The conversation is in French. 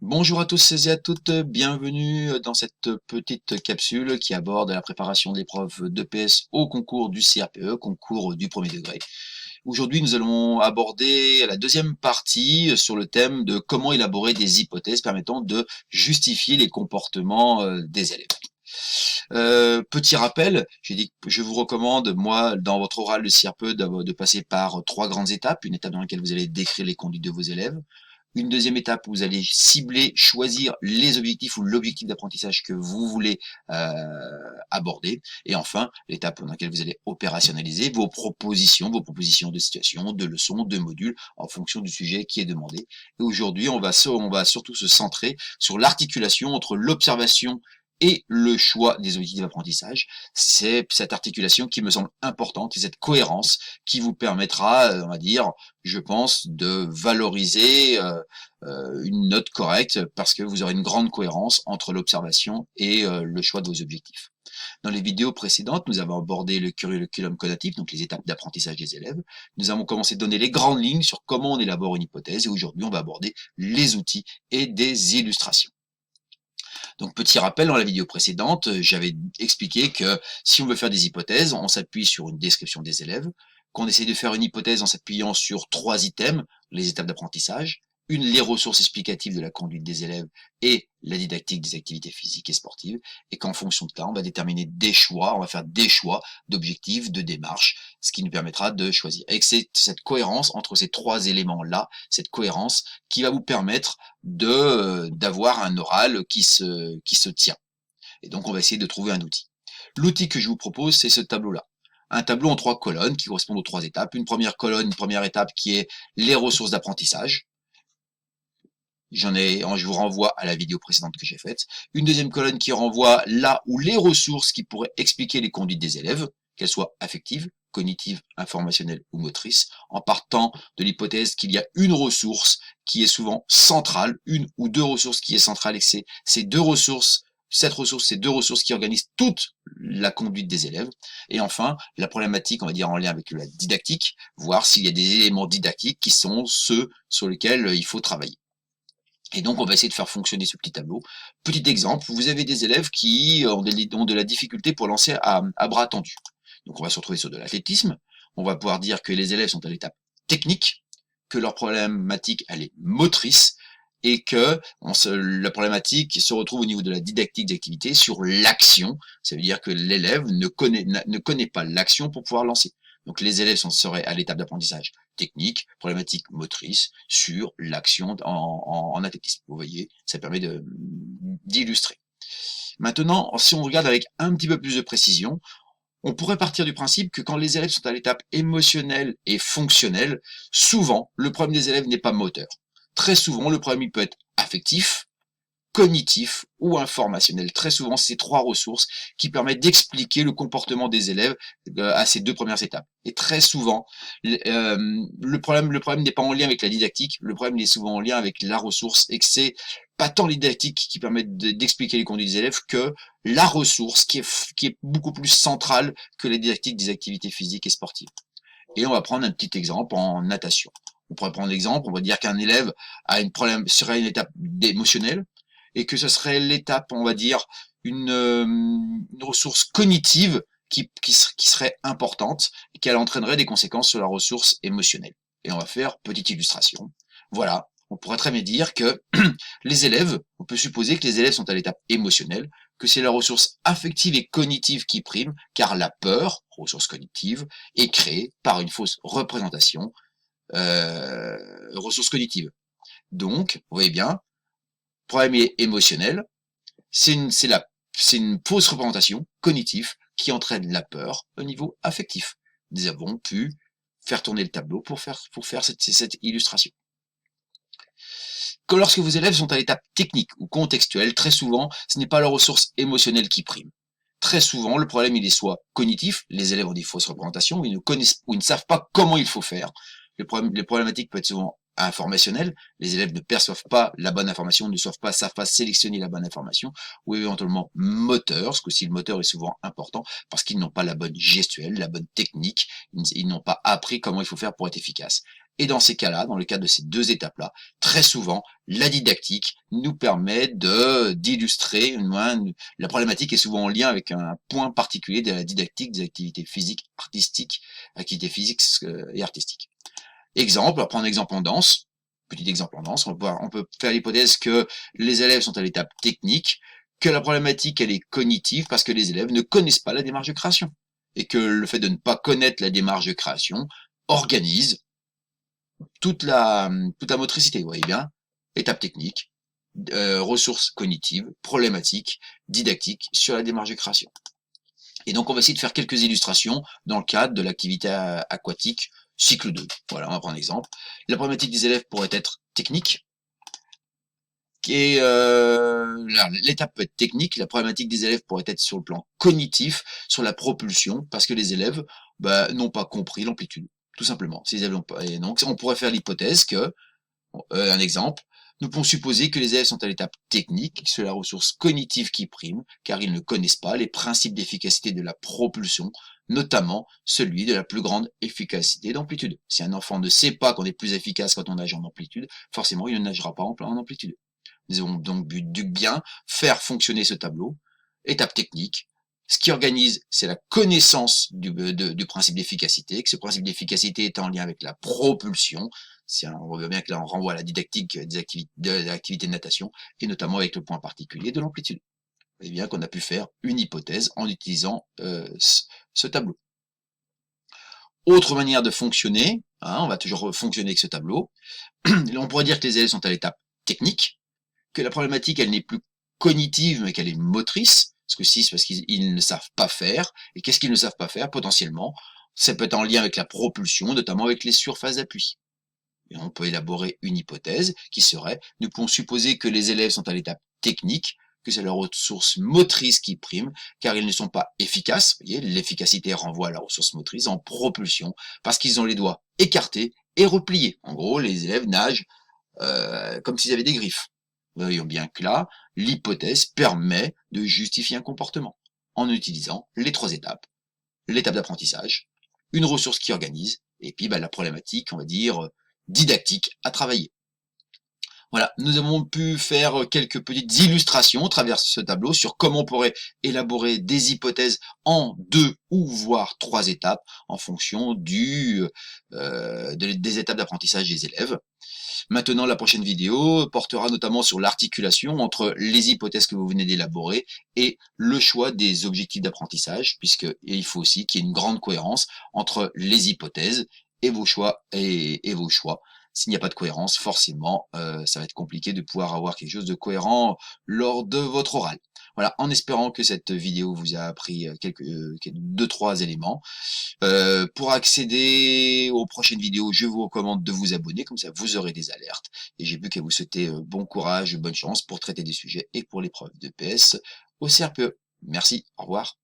Bonjour à tous et à toutes, bienvenue dans cette petite capsule qui aborde la préparation de l'épreuve d'EPS au concours du CRPE, concours du premier degré. Aujourd'hui, nous allons aborder la deuxième partie sur le thème de comment élaborer des hypothèses permettant de justifier les comportements des élèves. Petit rappel, j'ai dit que je vous recommande, moi, dans votre oral de CRPE, de passer par trois grandes étapes. Une étape dans laquelle vous allez décrire les conduites de vos élèves. Une deuxième étape, vous allez cibler, choisir les objectifs ou l'objectif d'apprentissage que vous voulez aborder. Et enfin, l'étape dans laquelle vous allez opérationnaliser vos propositions de situation, de leçons, de modules, en fonction du sujet qui est demandé. Et aujourd'hui, on va surtout se centrer sur l'articulation entre l'observation et le choix des objectifs d'apprentissage. C'est cette articulation qui me semble importante et cette cohérence qui vous permettra, on va dire, je pense, de valoriser une note correcte parce que vous aurez une grande cohérence entre l'observation et le choix de vos objectifs. Dans les vidéos précédentes, nous avons abordé le curriculum codatif, donc les étapes d'apprentissage des élèves. Nous avons commencé à donner les grandes lignes sur comment on élabore une hypothèse et aujourd'hui, on va aborder les outils et des illustrations. Donc, petit rappel, dans la vidéo précédente, j'avais expliqué que si on veut faire des hypothèses, on s'appuie sur une description des élèves, qu'on essaie de faire une hypothèse en s'appuyant sur trois items, les étapes d'apprentissage, les ressources explicatives de la conduite des élèves et la didactique des activités physiques et sportives, et qu'en fonction de ça, on va déterminer des choix, on va faire des choix d'objectifs, de démarches, ce qui nous permettra de choisir. Et c'est cette cohérence entre ces trois éléments-là, cette cohérence qui va vous permettre d'avoir un oral qui se tient. Et donc, on va essayer de trouver un outil. L'outil que je vous propose, c'est ce tableau-là. Un tableau en trois colonnes qui correspondent aux trois étapes. Une première colonne, une première étape qui est les ressources d'apprentissage. Je vous renvoie à la vidéo précédente que j'ai faite. Une deuxième colonne qui renvoie là où les ressources qui pourraient expliquer les conduites des élèves, qu'elles soient affectives, cognitives, informationnelles ou motrices, en partant de l'hypothèse qu'il y a une ressource qui est souvent centrale, une ou deux ressources qui est centrale, et que c'est ces deux ressources qui organisent toute la conduite des élèves. Et enfin, la problématique, on va dire, en lien avec la didactique, voir s'il y a des éléments didactiques qui sont ceux sur lesquels il faut travailler. Et donc, on va essayer de faire fonctionner ce petit tableau. Petit exemple, vous avez des élèves qui ont de la difficulté pour lancer à bras tendus. Donc, on va se retrouver sur de l'athlétisme. On va pouvoir dire que les élèves sont à l'étape technique, que leur problématique, elle est motrice, et que la problématique se retrouve au niveau de la didactique d'activité sur l'action. Ça veut dire que l'élève ne connaît pas l'action pour pouvoir lancer. Donc les élèves seraient à l'étape d'apprentissage technique, problématique motrice, sur l'action en athlétisme. Vous voyez, ça permet d'illustrer. Maintenant, si on regarde avec un petit peu plus de précision, on pourrait partir du principe que quand les élèves sont à l'étape émotionnelle et fonctionnelle, souvent, le problème des élèves n'est pas moteur. Très souvent, le problème il peut être affectif, cognitif ou informationnel. Très souvent, c'est ces trois ressources qui permettent d'expliquer le comportement des élèves à ces deux premières étapes. Et très souvent, le problème n'est pas en lien avec la didactique, le problème est souvent en lien avec la ressource et que c'est pas tant la didactique qui permet d'expliquer les conduites des élèves que la ressource qui est beaucoup plus centrale que la didactique des activités physiques et sportives. Et on va prendre un petit exemple en natation. On pourrait prendre l'exemple, on va dire qu'un élève serait une étape émotionnelle, et que ce serait l'étape, on va dire, une ressource cognitive qui serait importante et qui entraînerait des conséquences sur la ressource émotionnelle. Et on va faire petite illustration. Voilà, on pourrait très bien dire que les élèves, on peut supposer que les élèves sont à l'étape émotionnelle, que c'est la ressource affective et cognitive qui prime, car la peur, ressource cognitive, est créée par une fausse représentation, ressource cognitive. Donc, vous voyez bien, problème émotionnel, c'est une fausse représentation cognitive qui entraîne la peur au niveau affectif. Nous avons pu faire tourner le tableau pour faire cette illustration. Que lorsque vos élèves sont à l'étape technique ou contextuelle, très souvent, ce n'est pas leur ressource émotionnelle qui prime. Très souvent, le problème il est soit cognitif, les élèves ont des fausses représentations, ou ils ne savent pas comment il faut faire. Les problématiques peuvent être souvent informationnelles, les élèves ne perçoivent pas la bonne information, savent pas sélectionner la bonne information, ou éventuellement moteur, ce que si le moteur est souvent important, parce qu'ils n'ont pas la bonne gestuelle, la bonne technique, ils n'ont pas appris comment il faut faire pour être efficace. Et dans ces cas-là, dans le cadre de ces deux étapes-là, très souvent, la didactique nous permet d'illustrer, la problématique est souvent en lien avec un point particulier de la didactique des activités physiques, artistiques, activités physiques et artistiques. Exemple, on va prendre un exemple en danse. Petit exemple en danse, on peut faire l'hypothèse que les élèves sont à l'étape technique, que la problématique elle est cognitive parce que les élèves ne connaissent pas la démarche de création. Et que le fait de ne pas connaître la démarche de création organise toute la motricité, vous voyez bien, étape technique, ressources cognitives, problématiques, didactiques sur la démarche de création. Et donc, on va essayer de faire quelques illustrations dans le cadre de l'activité aquatique cycle 2. Voilà, on va prendre un exemple. La problématique des élèves pourrait être technique. Et l'étape peut être technique, la problématique des élèves pourrait être sur le plan cognitif, sur la propulsion, parce que les élèves n'ont pas compris l'amplitude, tout simplement. Ces élèves et donc, on pourrait faire l'hypothèse que, un exemple, nous pouvons supposer que les élèves sont à l'étape technique, que c'est la ressource cognitive qui prime, car ils ne connaissent pas les principes d'efficacité de la propulsion, notamment celui de la plus grande efficacité d'amplitude. Si un enfant ne sait pas qu'on est plus efficace quand on nage en amplitude, forcément il ne nagera pas en amplitude. Nous avons donc dû bien faire fonctionner ce tableau. Étape technique. Ce qui organise, c'est la connaissance du principe d'efficacité, que ce principe d'efficacité est en lien avec la propulsion. On voit bien que là, on renvoie à la didactique de l'activité de natation, et notamment avec le point particulier de l'amplitude. Vous voyez bien qu'on a pu faire une hypothèse en utilisant ce tableau. Autre manière de fonctionner, on va toujours fonctionner avec ce tableau. On pourrait dire que les élèves sont à l'étape technique, que la problématique, elle n'est plus cognitive, mais qu'elle est motrice. Parce que si, c'est parce qu'ils ne savent pas faire. Et qu'est-ce qu'ils ne savent pas faire, potentiellement? Ça peut être en lien avec la propulsion, notamment avec les surfaces d'appui. Et on peut élaborer une hypothèse qui serait, nous pouvons supposer que les élèves sont à l'étape technique, que c'est leur ressource motrice qui prime, car ils ne sont pas efficaces. Vous voyez, l'efficacité renvoie à la ressource motrice en propulsion, parce qu'ils ont les doigts écartés et repliés. En gros, les élèves nagent comme s'ils avaient des griffes. Voyons bien que là, l'hypothèse permet de justifier un comportement en utilisant les trois étapes. L'étape d'apprentissage, une ressource qui organise, et puis la problématique, on va dire, didactique à travailler. Voilà, nous avons pu faire quelques petites illustrations à travers ce tableau sur comment on pourrait élaborer des hypothèses en 2 ou voire 3 étapes en fonction des étapes d'apprentissage des élèves. Maintenant, la prochaine vidéo portera notamment sur l'articulation entre les hypothèses que vous venez d'élaborer et le choix des objectifs d'apprentissage, puisqu'il faut aussi qu'il y ait une grande cohérence entre les hypothèses et vos choix. S'il n'y a pas de cohérence, forcément, ça va être compliqué de pouvoir avoir quelque chose de cohérent lors de votre oral. Voilà, en espérant que cette vidéo vous a appris 2-3 éléments. Pour accéder aux prochaines vidéos, je vous recommande de vous abonner, comme ça vous aurez des alertes. Et j'ai plus qu'à vous souhaiter bon courage, bonne chance pour traiter des sujets et pour l'épreuve de PS au CRPE. Merci, au revoir.